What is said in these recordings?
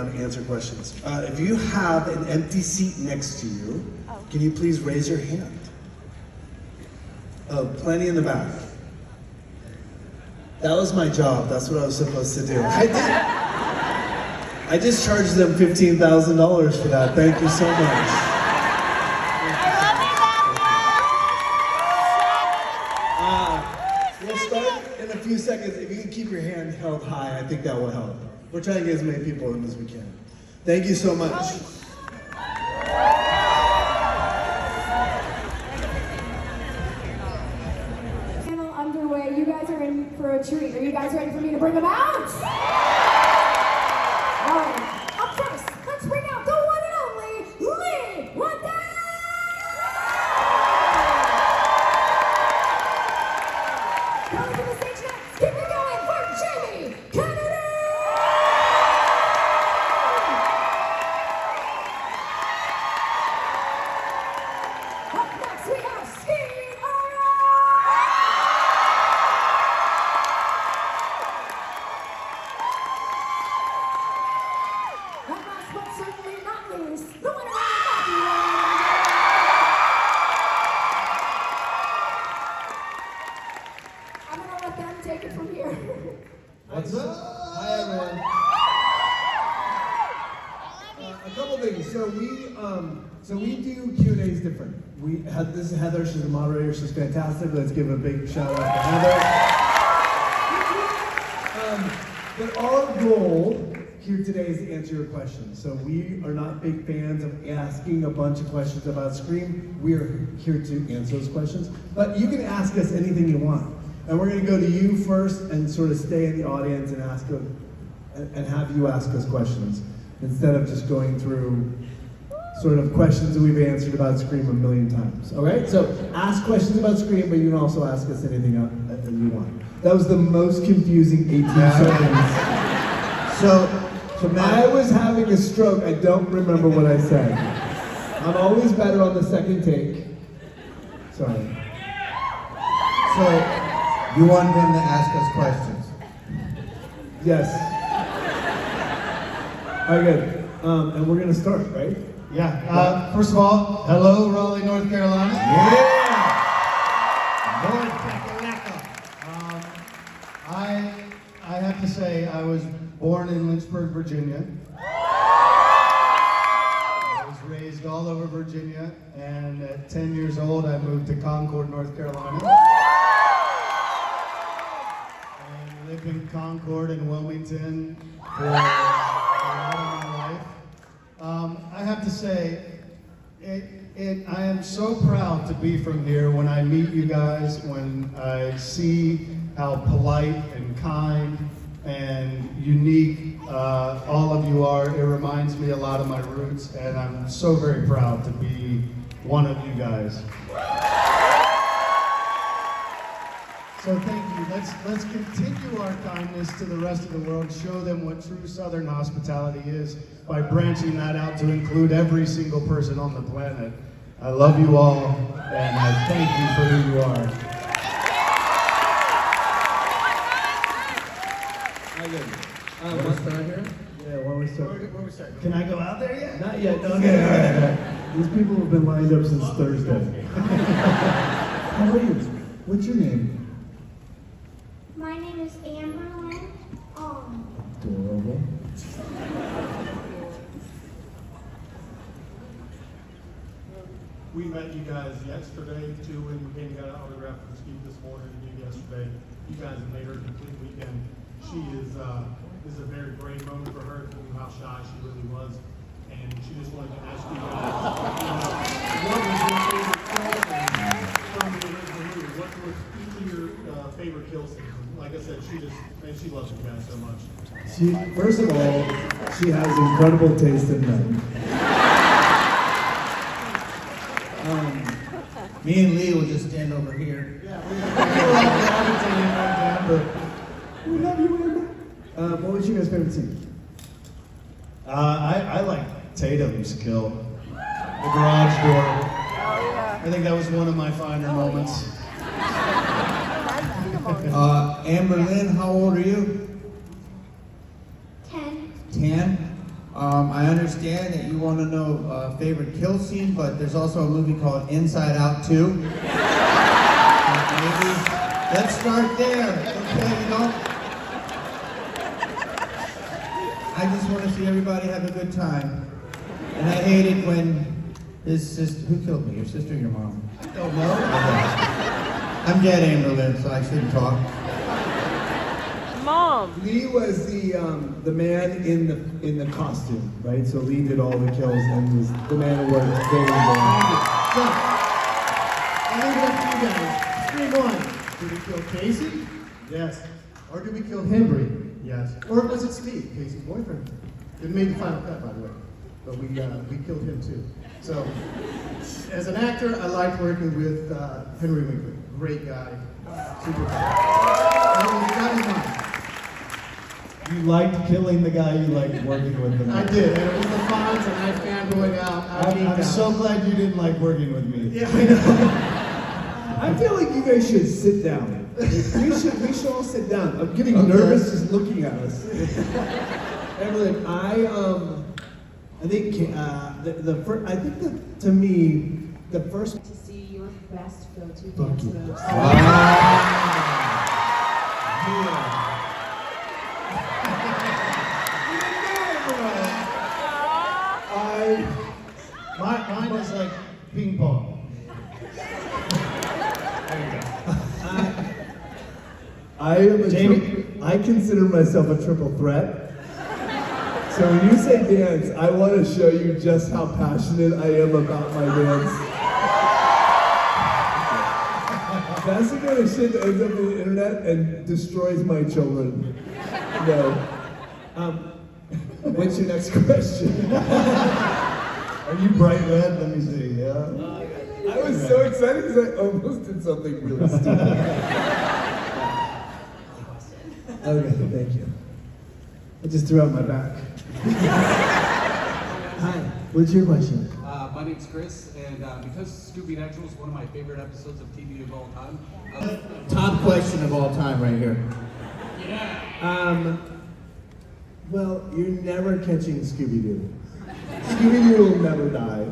around and answer questions. If you have an empty seat next to you, can you please raise your hand? Oh, plenty in the back. That was my job. That's what I was supposed to do. I just charged them $15,000 for that. Thank you so much. We'll start in a few seconds. If you can keep your hand held high, I think that will help. We're trying to get as many people in as we can. Thank you so much. Underway. You guys are in for a treat. Are you guys ready for me to bring them out? All right. Up first, let's bring out the one and only Waddell. Coming to the stage next. Keep it going for Jamie Kennedy. Up next, we have Skeet. Take it from here. What's up? Hi everyone. A couple things. So we do Q&As different. This is Heather. She's the moderator. She's fantastic. Let's give a big shout out to Heather. But our goal here today is to answer your questions. So we are not big fans of asking a bunch of questions about Scream. We're here to answer those questions. But you can ask us anything you want. And we're going to go to you first and sort of stay in the audience and and have you ask us questions instead of just going through sort of questions that we've answered about Scream a million times. All right? So ask questions about Scream, but you can also ask us anything else that you want. That was the most confusing 18 seconds. So I was having a stroke. I don't remember what I said. I'm always better on the second take. Sorry. So, you want them to ask us questions? Yes. All right, good. And we're gonna start, right? Yeah. First of all, hello, Raleigh, North Carolina. Yeah. North Carolina. I have to say, I was born in Lynchburg, Virginia. I was raised all over Virginia, and at 10 years old, I moved to Concord, North Carolina. Lived in Concord and Wilmington for a lot of my life. I have to say, I am so proud to be from here when I meet you guys, when I see how polite and kind and unique all of you are. It reminds me a lot of my roots, and I'm so very proud to be one of you guys. So thank you. Let's continue our kindness to the rest of the world, show them what true Southern hospitality is by branching that out to include every single person on the planet. I love you all, and I thank you for who you are. Hi, good. Want to start here? Yeah, why don't we start? Where we start? Can I go out there yet? Not yet. No, okay, all right. These people have been lined up since Thursday. How are you? What's your name? My name is Amberlyn. Adorable. We met you guys yesterday too, and we came and got an autograph from Skeet this morning and you yesterday. You guys have made her a complete weekend. She is this is a very great moment for her, knowing how shy she really was. And she just wanted to ask you guys, what was your favorite kill scene from the original movie? What was each of your favorite kill scenes? Like I said, she loves you guys so much. First of all, she has incredible taste in men. Me and Lee will just stand over here. Yeah, We love you, Amber. What was your guys' favorite scene? I like Tatum's kill. The garage door. I think that was one of my finer moments. Amberlyn, how old are you? 10. 10? I understand that you want to know favorite kill scene, but there's also a movie called Inside Out 2. Maybe let's start there. Okay, you know. I just want to see everybody have a good time. And I hate it when his sister, who killed me? Your sister or your mom? I don't know. I'm dead, Amberlynn, so I shouldn't talk. Mom. Lee was the man in the costume, right? So Lee did all the kills and was the man who worked very well. So, I'll leave it up to you guys. Scream 1. Did we kill Casey? Yes. Or did we kill Henry? Yes. Or was it Steve, Casey's boyfriend? Didn't make the final cut, by the way. But we killed him too. So, as an actor, I liked working with Henry Winkler. Great guy. Super guy. That was mine. You liked killing the guy you liked working with the I did, and it was the Fonz, and I fanboyed out. I'm so glad you didn't like working with me. Yeah, I know. I feel like you guys should sit down. We should all sit down. I'm getting nervous just looking at us. Evelyn, I think I think that to me the first. To see your best go-to Fuck dance you. moves. Mine is like ping pong. I consider myself a triple threat. So when you say dance, I want to show you just how passionate I am about my dance. That's the kind of shit that ends up on the internet and destroys my children. No. What's your next question? Are you bright red? Let me see. Yeah. I was so excited because I almost did something really stupid. Okay, thank you. I just threw out my back. Hi, what's your question? My name's Chris, and because Scooby Natural is one of my favorite episodes of TV of all time. Top question of all time right here. Well, you're never catching Scooby-Doo. Scooby-Doo will never die.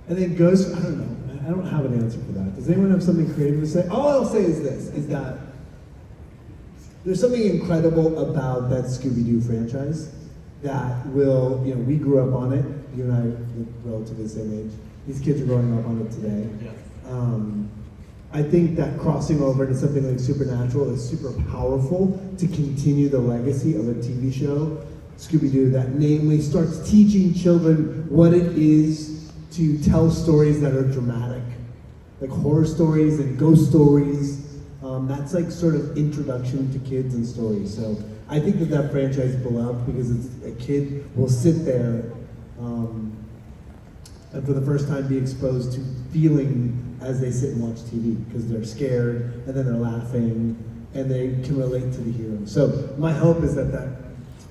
And then Ghost, I don't know. I don't have an answer for that. Does anyone have something creative to say? All I'll say is this, is that there's something incredible about that Scooby-Doo franchise that will, we grew up on it. You and I are relatively the same age. These kids are growing up on it today. I think that crossing over to something like Supernatural is super powerful to continue the legacy of a TV show, Scooby-Doo, that namely starts teaching children what it is to tell stories that are dramatic, like horror stories and ghost stories. That's like sort of introduction to kids and stories. So I think that franchise is beloved because it's a kid will sit there and for the first time be exposed to feeling as they sit and watch TV because they're scared and then they're laughing and they can relate to the hero. So my hope is that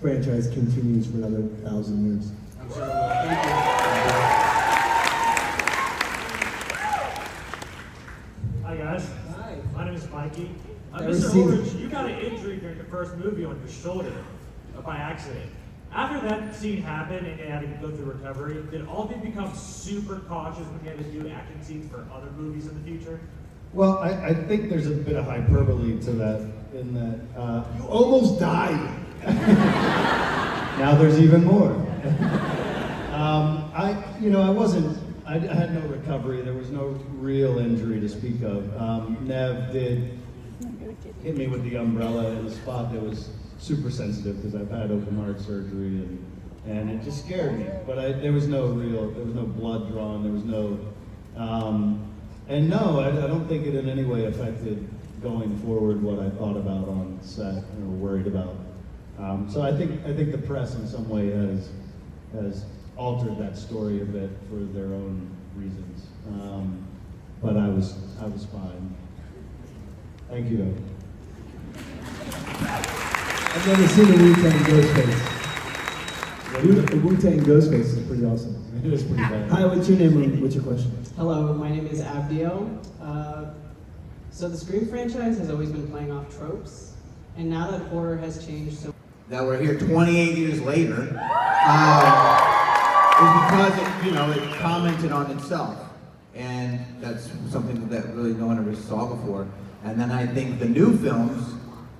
franchise continues for another 1,000 years. I'm sure it will. Thank you. Hi guys. Hi. My name is Mikey. Never Mr. seen Ulrich, you got an injury during the first movie on your shoulder by accident. After that scene happened and you had to go through recovery, did all of you become super cautious when you had to do action scenes for other movies in the future? Well, I think there's a bit of hyperbole to that, in that You almost died. now there's even more. I had no recovery. There was no real injury to speak of. Nev did hit me with the umbrella in a spot that was super sensitive because I've had open heart surgery and it just scared me. But there was no blood drawn. There was no, and no, I don't think it in any way affected going forward what I thought about on set or worried about. So I think the press in some way has altered that story a bit for their own reasons. But I was fine. Thank you though. I've never seen a Wu-Tang Ghostface. The Wu-Tang Ghostface is pretty awesome. It is pretty bad. Hi, what's your name and what's your question? Hello, my name is Abdio. So the Scream franchise has always been playing off tropes, and now that horror has changed so that we're here 28 years later is because it commented on itself. And that's something that really no one ever saw before. And then I think the new films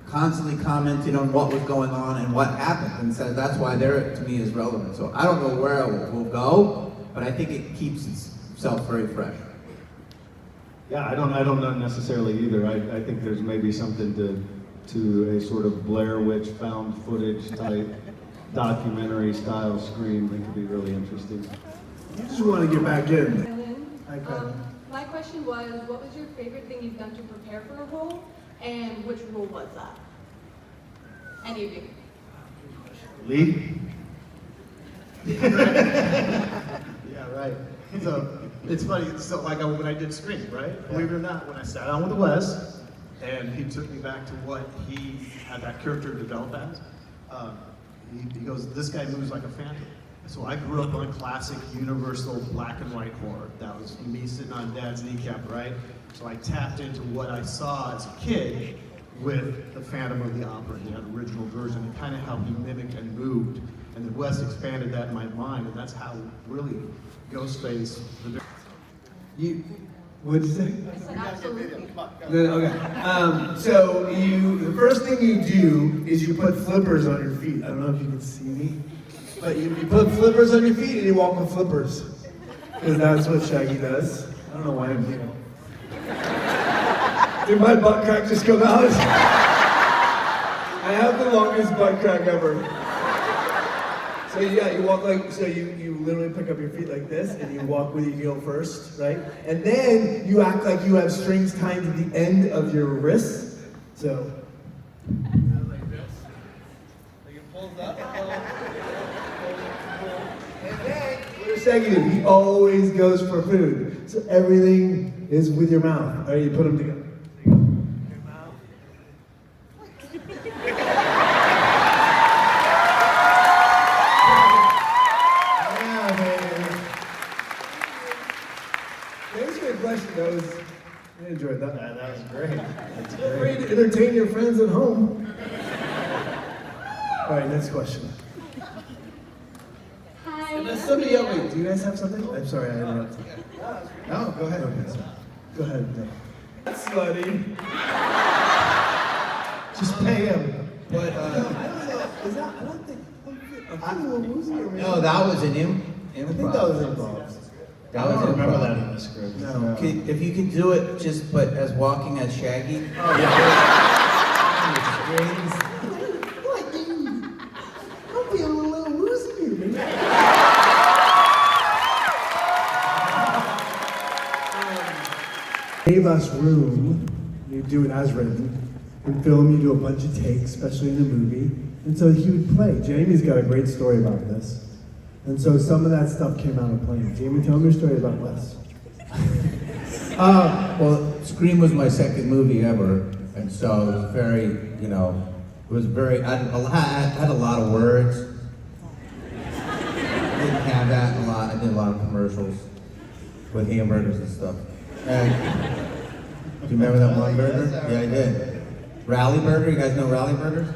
constantly commented on what was going on and what happened. And so that's why they're, to me, is relevant. So I don't know where it will go, but I think it keeps itself very fresh. Yeah, I don't know necessarily either. I think there's maybe something to a sort of Blair Witch found footage type documentary style Scream that could be really interesting. You just want to get back in. Hi, My question was, what was your favorite thing you've done to prepare for a role, and which role was that? Any of you? Lee? Yeah, right. So it's funny. So like when I did Scream, right? Believe it or not, when I sat down with Wes, and he took me back to what he had that character develop as, he goes, "This guy moves like a phantom." So I grew up on classic Universal black and white horror. That was me sitting on Dad's kneecap, right? So I tapped into what I saw as a kid with the Phantom of the Opera, the original version, and kind of how he mimicked and moved. And then Wes expanded that in my mind, and that's how really Ghostface. What'd you say? I said absolutely. Okay. So the first thing you do is you put flippers on your feet. I don't know if you can see me, but you put flippers on your feet and you walk with flippers, because that's what Shaggy does. I don't know why I'm here. Did my butt crack just come out? I have the longest butt crack ever. So yeah, you walk you literally pick up your feet like this and you walk with your heel first, right? And then you act like you have strings tied to the end of your wrists. So like this. Like it pulls up. And then what does Shaggy do? He always goes for food. So everything is with your mouth. All right, you put them together. I enjoyed that. That was great. That's Feel free to entertain your friends at home. All right, next question. Hi. Somebody else. Wait, do you guys have something? I'm sorry, I interrupted. No, go ahead. Okay, sorry. Go ahead. No. Slutty. Just pay him. But I don't know. Is that? I don't think. I'm a little woozy. no, that was an improv. I think that was involved. That I was don't remember improv. that in the script. No. If you can do it just but as walking as Shaggy. Oh yeah. I'm feeling a little woozy. Gave us room. You do it as written. In film, you do a bunch of takes, especially in a movie. And so he would play. Jamie's got a great story about this. And so some of that stuff came out of playing. Jamie, tell me your story about Wes. Well, Scream was my second movie ever, and so it was very, it was very, I had a lot of words. I didn't have that a lot. I did a lot of commercials with hamburgers and stuff. And, do you remember that one burger? Yeah, I did. Rally Burger, you guys know Rally Burgers?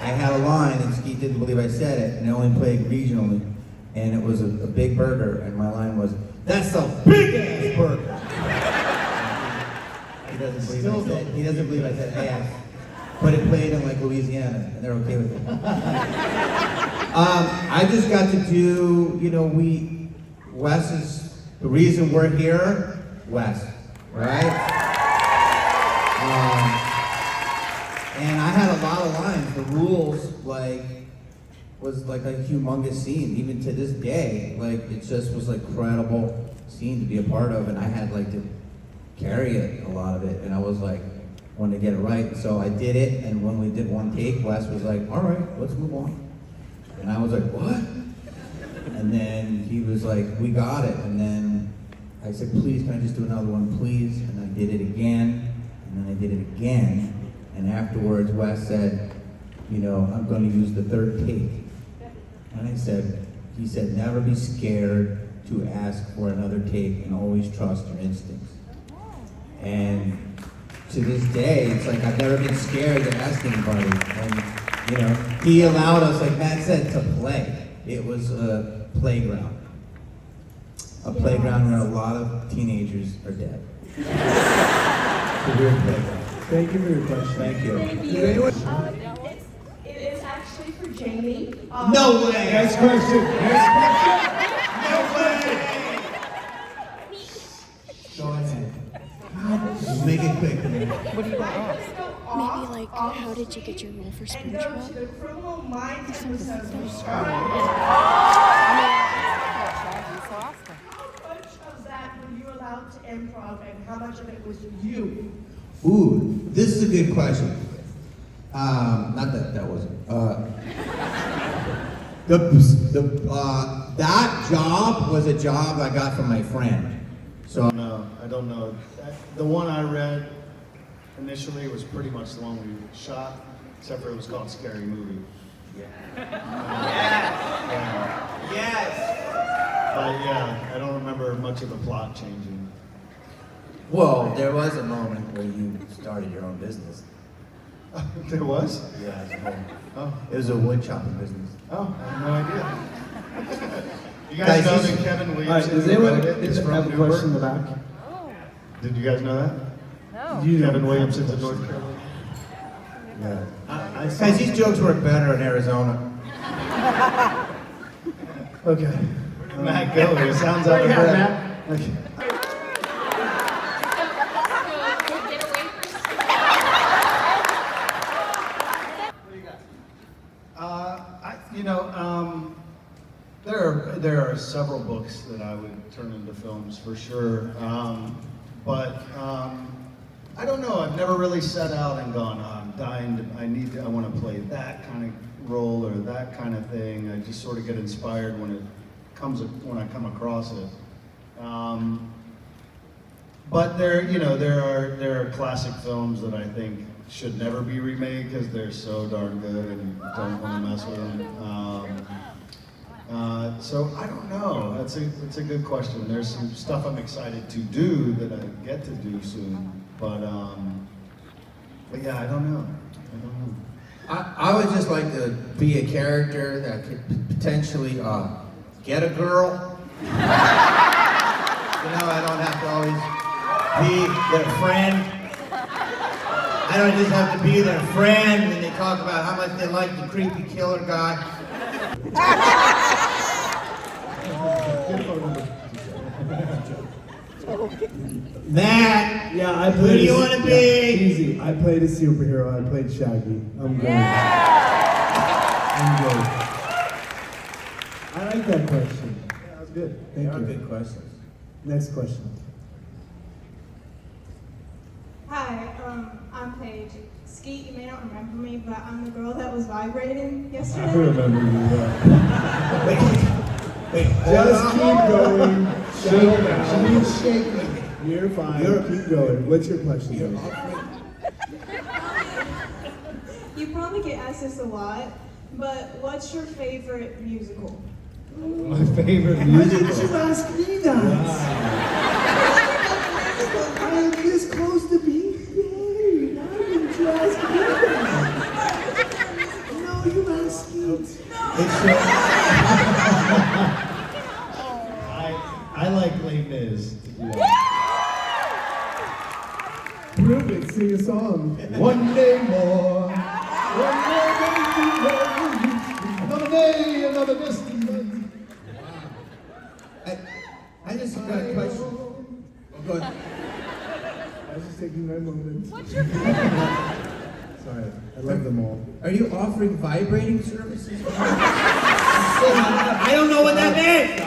I had a line, and Skeet didn't believe I said it, and I only played regionally, and it was a big burger, and my line was, "That's a big-ass burger!" He doesn't believe I said ass, but it played in like Louisiana, and they're okay with it. I just got to do, Wes is, the reason we're here, Wes, right? And I had a lot of lines. The rules, was like a humongous scene. Even to this day, it just was like incredible scene to be a part of, and I had to carry it, a lot of it, and I was wanted to get it right. And so I did it, and when we did one take, Wes was like, "All right, let's move on." And I was like, "What?" And then he was like, "We got it." And then I said, "Please, can I just do another one, please?" And I did it again, and then I did it again. And afterwards, Wes said, "I'm going to use the third take." And he said, "Never be scared to ask for another take and always trust your instincts." And to this day, it's I've never been scared to ask anybody. And, You know, he allowed us, like Matt said, to play. It was a playground. A playground where a lot of teenagers are dead. It's a weird playground. Thank you for your question. Thank you. Did anyone? It is actually for Jamie. No way! Next question. Next question. No way! Go ahead. Just make it quick. What do you want? Maybe like, how did you get your role for And go to SpongeBob? the Criminal Minds episode. How much of that were you allowed to improv and how much of it was you? Ooh, this is a good question. Not that wasn't. That job was a job I got from my friend. So No, I don't know. The one I read initially was pretty much the one we shot, except for it was called Scary Movie. yes. But yeah, I don't remember much of the plot changing. Well, there was a moment where you started your own business. There was? Yeah, it was a Oh, it was a wood chopping business. oh, I had no idea. You Guys, guys know he's- that Kevin All right, Williamson does anyone wrote it? It's from have a question in the Newburgh. back? Did you guys know that? No. You Kevin don't. Williamson's in North Carolina. Yeah. Guys, these jokes work better in Arizona. Okay. Where did Matt go? He sounds out of Yeah, breath. Matt. Okay. There are several books that I would turn into films for sure. But I don't know. I've never really set out and gone, I'm dying to, I want to play that kind of role or that kind of thing. I just sort of get inspired when I come across it. But there are classic films that I think should never be remade because they're so darn good and don't want to mess with them. So I don't know. It's a good question. There's some stuff I'm excited to do that I get to do soon, but yeah, I don't know. I would just like to be a character that could potentially get a girl. You know, I don't have to always be their friend. I don't just have to be their friend and they talk about how much they like the creepy killer guy. Matt, Yeah, I who played. do you want to be? Easy. I played a superhero. I played Shaggy. I'm good. I'm good. I like that question. Yeah, that was good. Thank you. Good questions. Next question. Hi, I'm Paige. Skeet, you may not remember me, but I'm the girl that was vibrating yesterday. I remember you. Wait, Just keep going. Shake down. She's shaking. You're fine. Keep going. What's your question? You probably get asked this a lot, but what's your favorite musical? My favorite musical. Why didn't you ask me that? I am this close to being married. Why didn't you ask me that? No, you asked Skeet. I like Les Mis. To do that. Prove it. Sing a song. One day more. One day, another day, another distance. I just got a question. Oh, go ahead. I was just taking my moment. What's your Sorry, I love them all. Are you offering vibrating services? I don't know what that meant.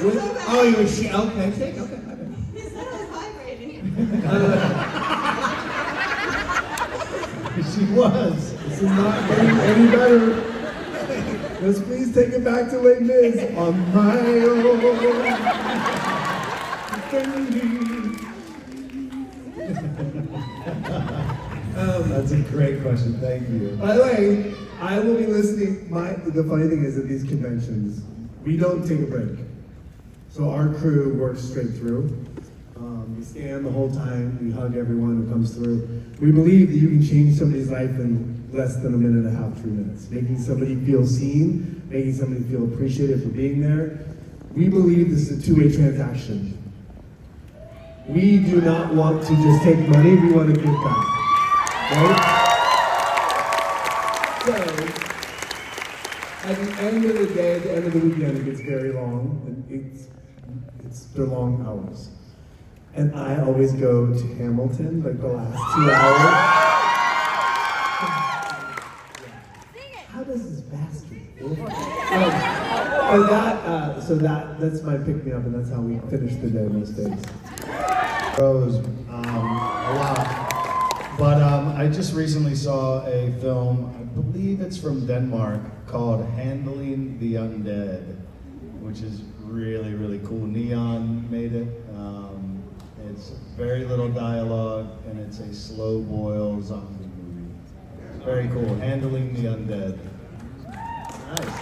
Oh, you were okay, shake, okay. He said I was vibrating. She was. This is not getting any better. Let's please take it back to Les Mis. On my own. That's a great question. Thank you. By the way, I will be listening. The funny thing is at these conventions, we don't take a break. So our crew works straight through. We stand the whole time. We hug everyone who comes through. We believe that you can change somebody's life in less than a minute and a half, 3 minutes. Making somebody feel seen, making somebody feel appreciated for being there. We believe this is a two-way transaction. We do not want to just take money, we want to give back. Right? So, at the end of the day, at the end of the weekend, it gets very long, and they're long hours. And I always go to Hamilton, like the last 2 hours. How does this bastard? That's my pick-me-up, and that's how we finish the day most days. Pros, a lot. But I just recently saw a film, I believe it's from Denmark, called Handling the Undead, which is really, really cool. Neon made it. It's very little dialogue, and it's a slow boil zombie movie. It's very cool. Handling the Undead. Nice.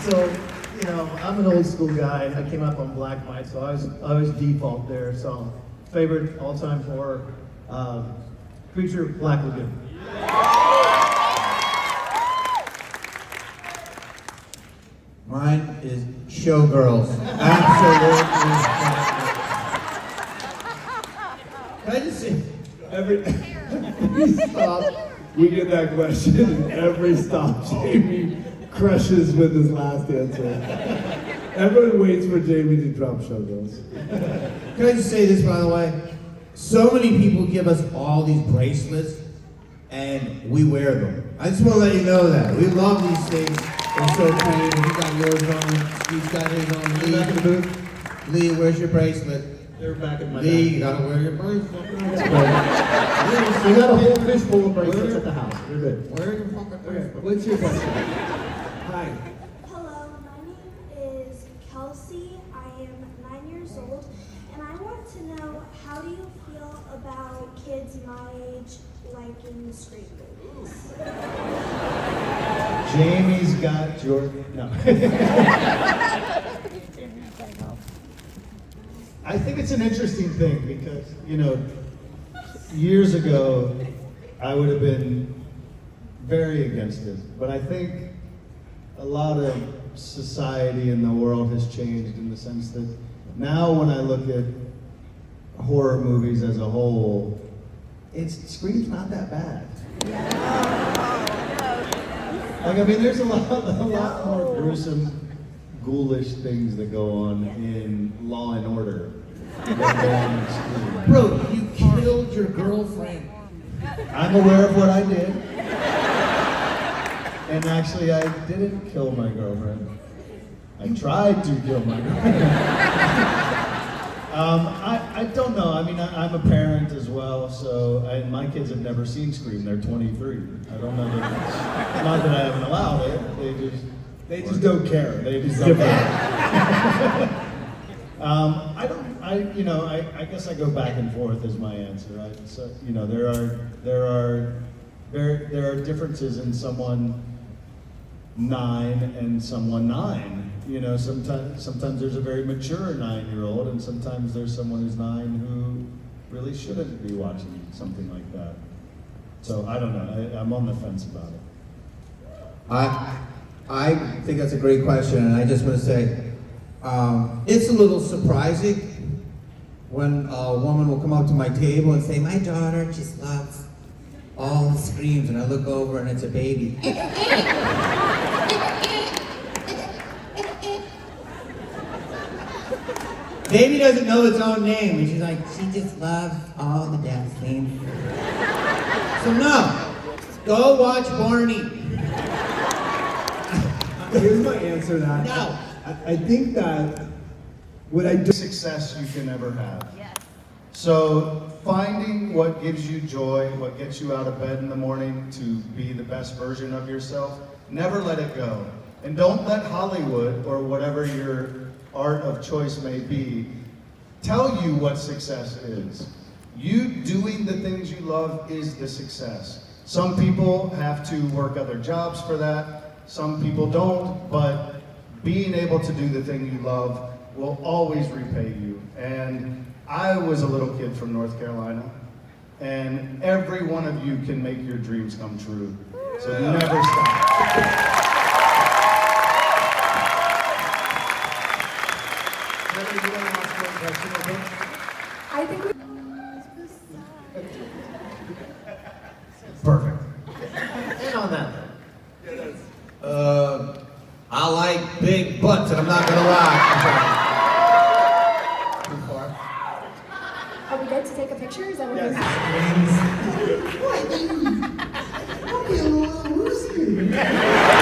So, you know, I'm an old school guy. I came up on Black and White, so I always default there. So, favorite all-time horror creature, Black Lagoon. Mine is Showgirls. Absolutely. Can I just say, Every stop, we get that question, and every stop, Jamie crushes with his last answer. Everyone waits for Jamie to drop Showgirls. Can I just say this, by the way? So many people give us all these bracelets, and we wear them. I just want to let you know that. We love these things. They're so creative. You got yours on. He's got his on. Lee, Back in the booth. Lee, where's your bracelet? They're back in my Lee, bag. you gotta wear your bracelet. We got a whole fishbowl of bracelets at the house. We're good. Wear your fucking bracelet. What's your question? Hi. Hello, my name is Kelsey. I am 9 years old, and I want to know, how do you feel about kids my age liking Scream movies? Jamie's got your... No. I think it's an interesting thing because, you know, years ago, I would have been very against it. But I think a lot of society and the world has changed in the sense that now when I look at horror movies as a whole, Scream's not that bad. Like, I mean, there's a lot more gruesome, ghoulish things that go on in Law and Order than go on in Scream. Bro, you killed your girlfriend. I'm aware of what I did. And actually, I didn't kill my girlfriend. I tried to kill my girlfriend. I don't know. I mean, I'm a parent as well, so my kids have never seen Scream. They're 23. I don't know. Not that I haven't allowed it. They just don't care. They just don't care. I guess I go back and forth as my answer. So, you know, there are differences in someone 9 and someone 9. You know, sometimes there's a very mature 9-year-old, and sometimes there's someone who's 9 who really shouldn't be watching something like that. So I don't know. I'm on the fence about it. I think that's a great question, and I just want to say, it's a little surprising when a woman will come up to my table and say, my daughter just loves all the Screams, and I look over and it's a baby. Baby doesn't know its own name, and she's like, she just loves all the death scenes. So no, go watch Barney. Here's my answer to that. No. I think that what I do... Success you can ever have. Yes. So finding what gives you joy, what gets you out of bed in the morning to be the best version of yourself, never let it go. And don't let Hollywood or whatever your art of choice may be tell you what success is. You doing the things you love is the success. Some people have to work other jobs for that. Some people don't, but being able to do the thing you love will always repay you. And I was a little kid from North Carolina. and every one of you can make your dreams come true. So never stop. I think we